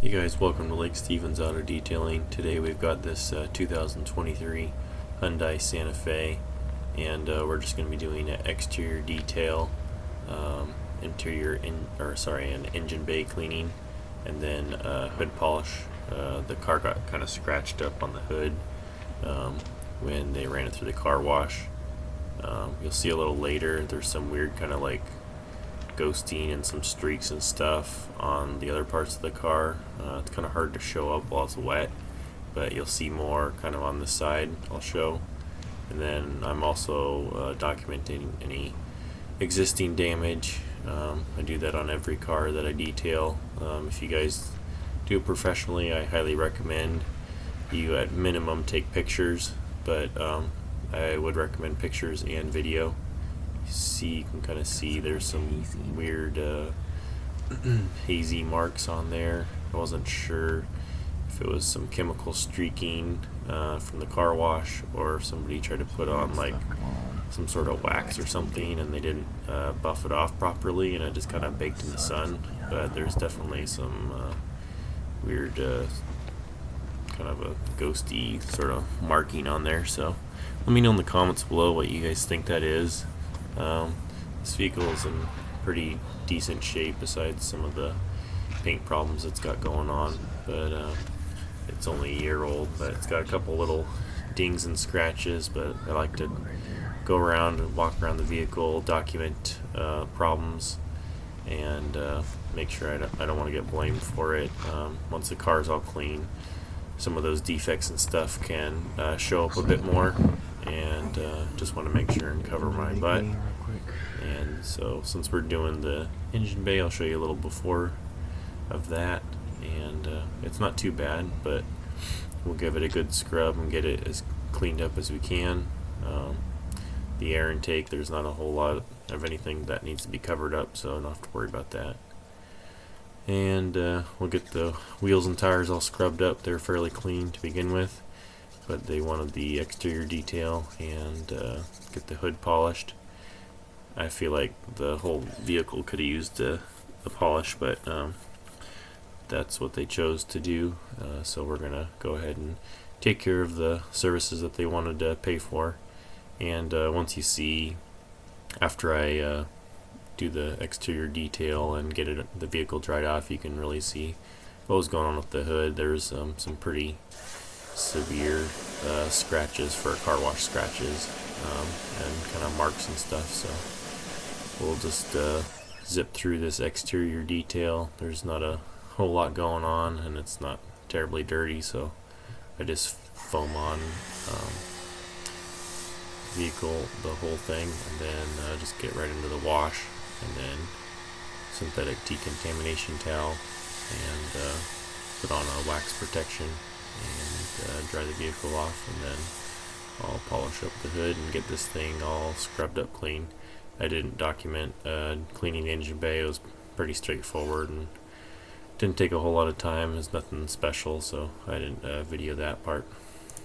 Hey guys, welcome to Lake Stevens Auto Detailing. Today we've got this 2023 Hyundai Santa Fe, and we're just going to be doing an exterior detail, an engine bay cleaning, and then hood polish. The car got kind of scratched up on the hood when they ran it through the car wash. You'll see a little later there's some weird kind of like ghosting and some streaks and stuff on the other parts of the car. It's kind of hard to show up while it's wet, but you'll see more kind of on this side I'll show. And then I'm also documenting any existing damage. I do that on every car that I detail. If you guys do it professionally, I highly recommend you at minimum take pictures, but I would recommend pictures and video. You can kind of see there's some weird hazy marks on there. I wasn't sure if it was some chemical streaking from the car wash, or if somebody tried to put on like some sort of wax or something and they didn't buff it off properly and it just kind of baked in the sun. But there's definitely some weird kind of a ghosty sort of marking on there, so let me know in the comments below what you guys think that is. This vehicle is in pretty decent shape besides some of the paint problems it's got going on, but it's only a year old, but it's got a couple little dings and scratches. But I like to go around and walk around the vehicle, document problems, and make sure I don't want to get blamed for it. Once the car's all clean, some of those defects and stuff can show up a bit more, and just want to make sure and cover my butt. And so since we're doing the engine bay, I'll show you a little before of that, and it's not too bad, but we'll give it a good scrub and get it as cleaned up as we can. The air intake, there's not a whole lot of anything that needs to be covered up, so I don't have to worry about that. And we'll get the wheels and tires all scrubbed up. They're fairly clean to begin with, but they wanted the exterior detail and get the hood polished. I feel like the whole vehicle could have used a polish, but that's what they chose to do, so we're gonna go ahead and take care of the services that they wanted to pay for. And once you see, after I do the exterior detail and get the vehicle dried off, you can really see what was going on with the hood. There's some pretty severe scratches for car wash scratches, and kind of marks and stuff, so we'll just zip through this exterior detail. There's not a whole lot going on and it's not terribly dirty, so I just foam on vehicle, the whole thing, and then just get right into the wash, and then synthetic decontamination towel, and put on a wax protection and dry the vehicle off, and then I'll polish up the hood and get this thing all scrubbed up clean. I didn't document cleaning the engine bay. It was pretty straightforward and didn't take a whole lot of time. It's nothing special, so I didn't video that part.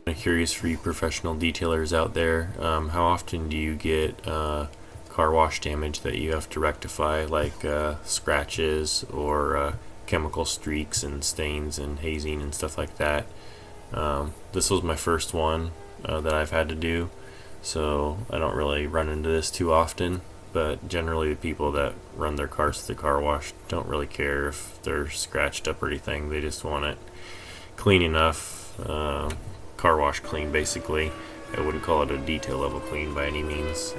I'm curious for you professional detailers out there, how often do you get car wash damage that you have to rectify, like scratches or chemical streaks and stains and hazing and stuff like that? This was my first one that I've had to do, so I don't really run into this too often, but generally the people that run their cars to the car wash don't really care if they're scratched up or anything. They just want it clean enough, car wash clean basically. I wouldn't call it a detail level clean by any means,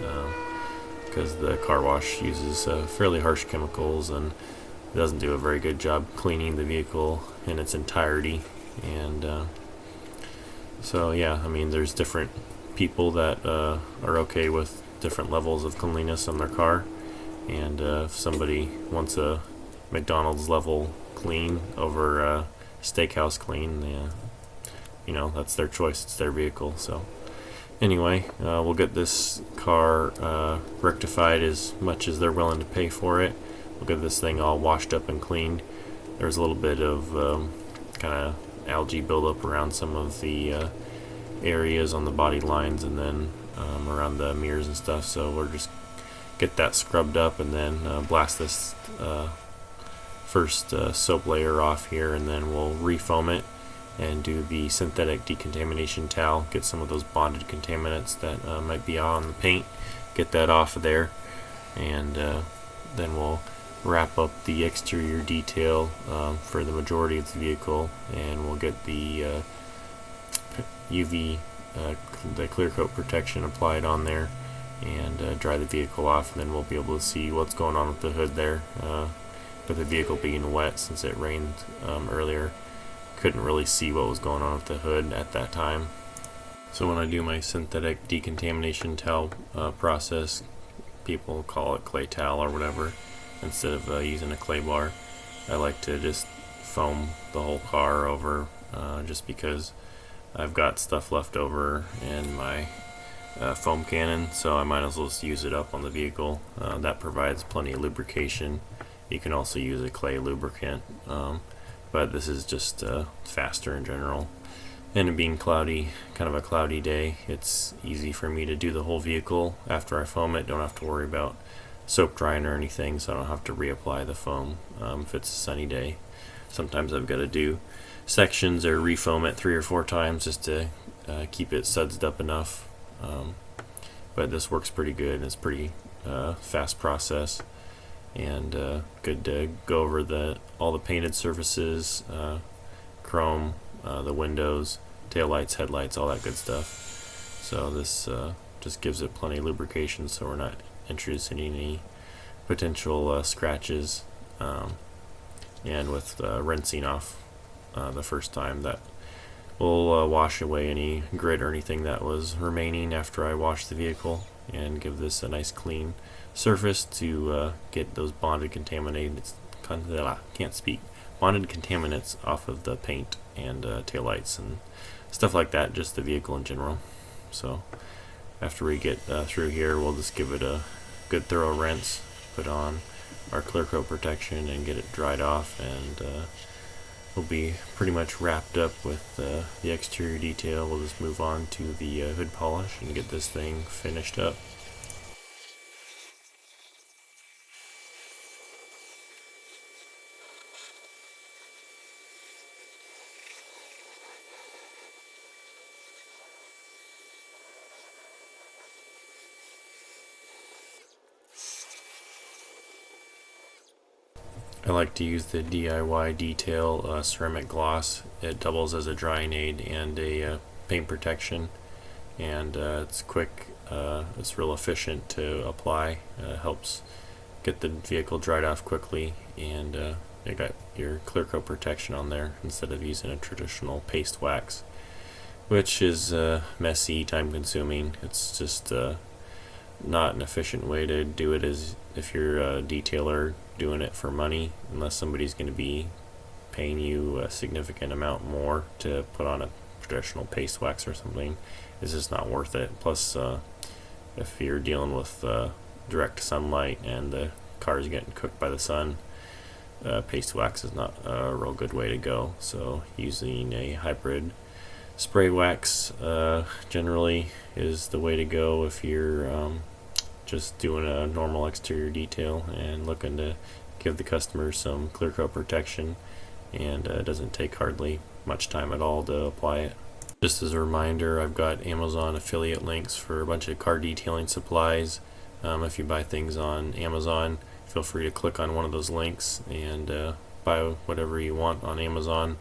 because the car wash uses fairly harsh chemicals and doesn't do a very good job cleaning the vehicle in its entirety. And so yeah, I mean, there's different people that are okay with different levels of cleanliness on their car, and if somebody wants a McDonald's level clean over a steakhouse clean, you know, that's their choice, it's their vehicle. So anyway, we'll get this car rectified as much as they're willing to pay for it. We'll get this thing all washed up and cleaned. There's a little bit of kind of algae buildup around some of the areas on the body lines, and then around the mirrors and stuff, so we're just get that scrubbed up and then blast this first soap layer off here, and then we'll refoam it and do the synthetic decontamination towel, get some of those bonded contaminants that might be on the paint, get that off of there, and then we'll wrap up the exterior detail for the majority of the vehicle, and we'll get the UV, the clear coat protection applied on there, and dry the vehicle off, and then we'll be able to see what's going on with the hood there. With the vehicle being wet since it rained earlier, couldn't really see what was going on with the hood at that time. So when I do my synthetic decontamination towel process, people call it clay towel or whatever, instead of using a clay bar, I like to just foam the whole car over, just because I've got stuff left over in my foam cannon, so I might as well just use it up on the vehicle. That provides plenty of lubrication. You can also use a clay lubricant, but this is just faster in general. And it being cloudy, kind of a cloudy day, it's easy for me to do the whole vehicle after I foam it. Don't have to worry about soap drying or anything, so I don't have to reapply the foam if it's a sunny day. Sometimes I've got to do sections or refoam it 3 or 4 times just to keep it sudsed up enough. But this works pretty good. It's pretty fast process, and good to go over all the painted surfaces, chrome, the windows, taillights, headlights, all that good stuff. So this just gives it plenty of lubrication, so we're not introducing any potential scratches. And with rinsing off the first time, that will wash away any grit or anything that was remaining after I wash the vehicle, and give this a nice clean surface to get those bonded contaminated, bonded contaminants off of the paint and taillights and stuff like that, just the vehicle in general. So after we get through here, we'll just give it a good thorough rinse, put on our clear coat protection, and get it dried off, and we'll be pretty much wrapped up with the exterior detail. We'll just move on to the hood polish and get this thing finished up. I like to use the DIY Detail ceramic gloss. It doubles as a drying aid and a paint protection, and it's quick, it's real efficient to apply. Helps get the vehicle dried off quickly, and you got your clear coat protection on there instead of using a traditional paste wax, which is messy, time consuming. It's just not an efficient way to do it as if you're a detailer doing it for money, unless somebody's going to be paying you a significant amount more to put on a traditional paste wax or something. It's just not worth it. Plus, if you're dealing with direct sunlight and the car is getting cooked by the sun, paste wax is not a real good way to go. So using a hybrid spray wax generally is the way to go if you're just doing a normal exterior detail and looking to give the customer some clear coat protection, and it doesn't take hardly much time at all to apply it. Just as a reminder, I've got Amazon affiliate links for a bunch of car detailing supplies. If you buy things on Amazon, feel free to click on one of those links and buy whatever you want on Amazon,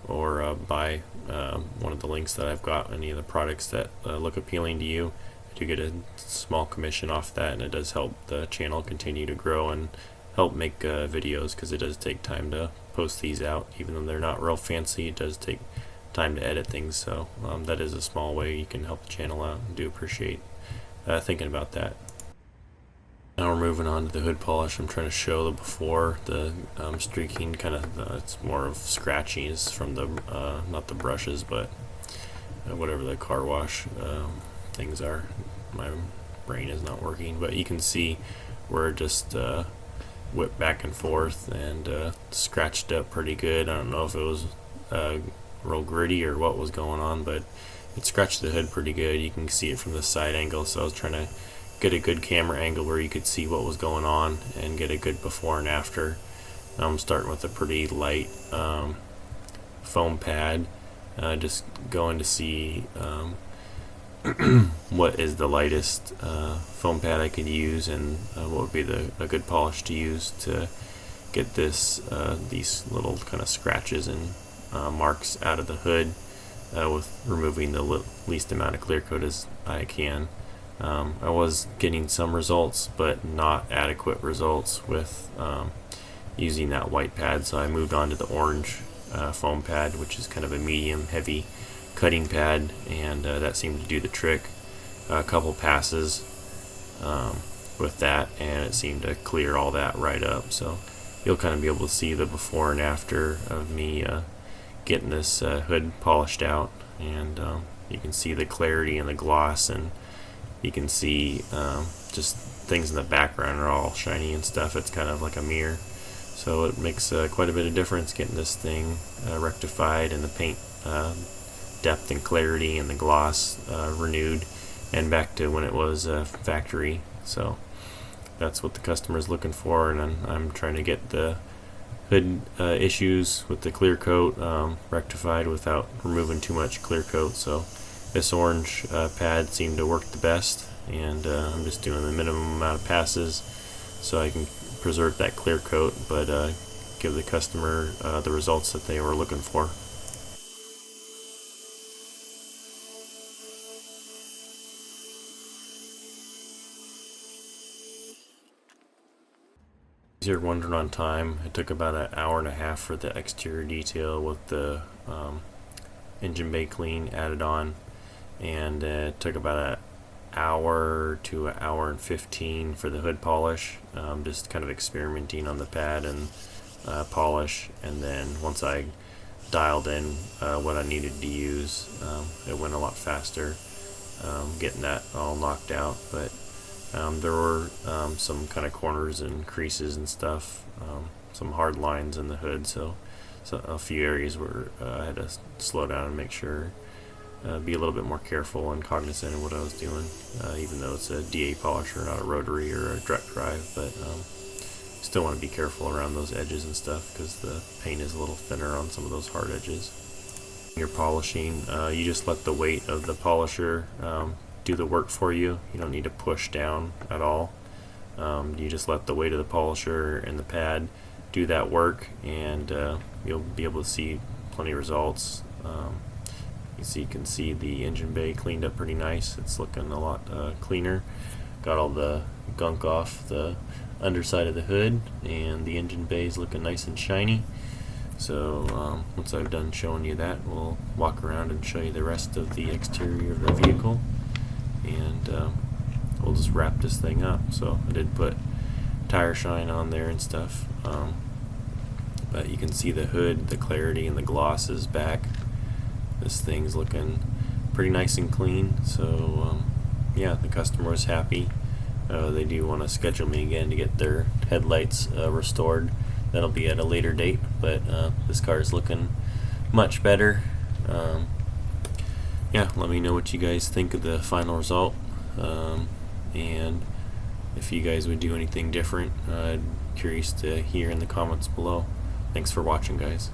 or buy one of the links that I've got, any of the products that look appealing to you. I do get a small commission off that, and it does help the channel continue to grow and help make videos, because it does take time to post these out. Even though they're not real fancy, it does take time to edit things, so that is a small way you can help the channel out. I do appreciate thinking about that. Now we're moving on to the hood polish. I'm trying to show the before, the streaking, kind of it's more of scratches from the not the brushes, but whatever the car wash things are. My brain is not working, but you can see where it just whipped back and forth and scratched up pretty good. I don't know if it was real gritty or what was going on, but it scratched the hood pretty good. You can see it from the side angle, so I was trying to get a good camera angle where you could see what was going on and get a good before and after. I'm starting with a pretty light foam pad, just going to see what is the lightest foam pad I could use, and what would be a good polish to use to get these little kind of scratches and marks out of the hood, with removing the least amount of clear coat as I can. I was getting some results, but not adequate results with using that white pad, so I moved on to the orange foam pad, which is kind of a medium heavy cutting pad, and that seemed to do the trick. A couple passes with that, and it seemed to clear all that right up. So you'll kind of be able to see the before and after of me getting this hood polished out, and you can see the clarity and the gloss, and you can see just things in the background are all shiny and stuff. It's kind of like a mirror, so it makes quite a bit of difference getting this thing rectified, and the paint depth and clarity and the gloss renewed and back to when it was factory. So that's what the customer is looking for, and I'm trying to get the hood issues with the clear coat rectified without removing too much clear coat. So this orange pad seemed to work the best, and I'm just doing the minimum amount of passes so I can preserve that clear coat, but give the customer the results that they were looking for. You're wondering on time, it took about an hour and a half for the exterior detail with the engine bay clean added on, and it took about an hour to an hour and 15 for the hood polish, just kind of experimenting on the pad and polish, and then once I dialed in what I needed to use, it went a lot faster getting that all knocked out. But there were some kind of corners and creases and stuff, some hard lines in the hood, so a few areas where I had to slow down and make sure, be a little bit more careful and cognizant of what I was doing, even though it's a DA polisher, not a rotary or a direct drive. But still want to be careful around those edges and stuff, because the paint is a little thinner on some of those hard edges. When you're polishing, you just let the weight of the polisher do the work for you. You don't need to push down at all. You just let the weight of the polisher and the pad do that work, and you'll be able to see plenty of results. You can see the engine bay cleaned up pretty nice. It's looking a lot cleaner. Got all the gunk off the underside of the hood, and the engine bay is looking nice and shiny. So once I've done showing you that, we'll walk around and show you the rest of the exterior of the vehicle, and we'll just wrap this thing up. So I did put tire shine on there and stuff, but you can see the hood, the clarity, and the gloss is back. This thing's looking pretty nice and clean. So yeah, the customer was happy. They do want to schedule me again to get their headlights restored. That'll be at a later date, but this car is looking much better. Yeah, let me know what you guys think of the final result, and if you guys would do anything different. Curious to hear in the comments below. Thanks for watching, guys.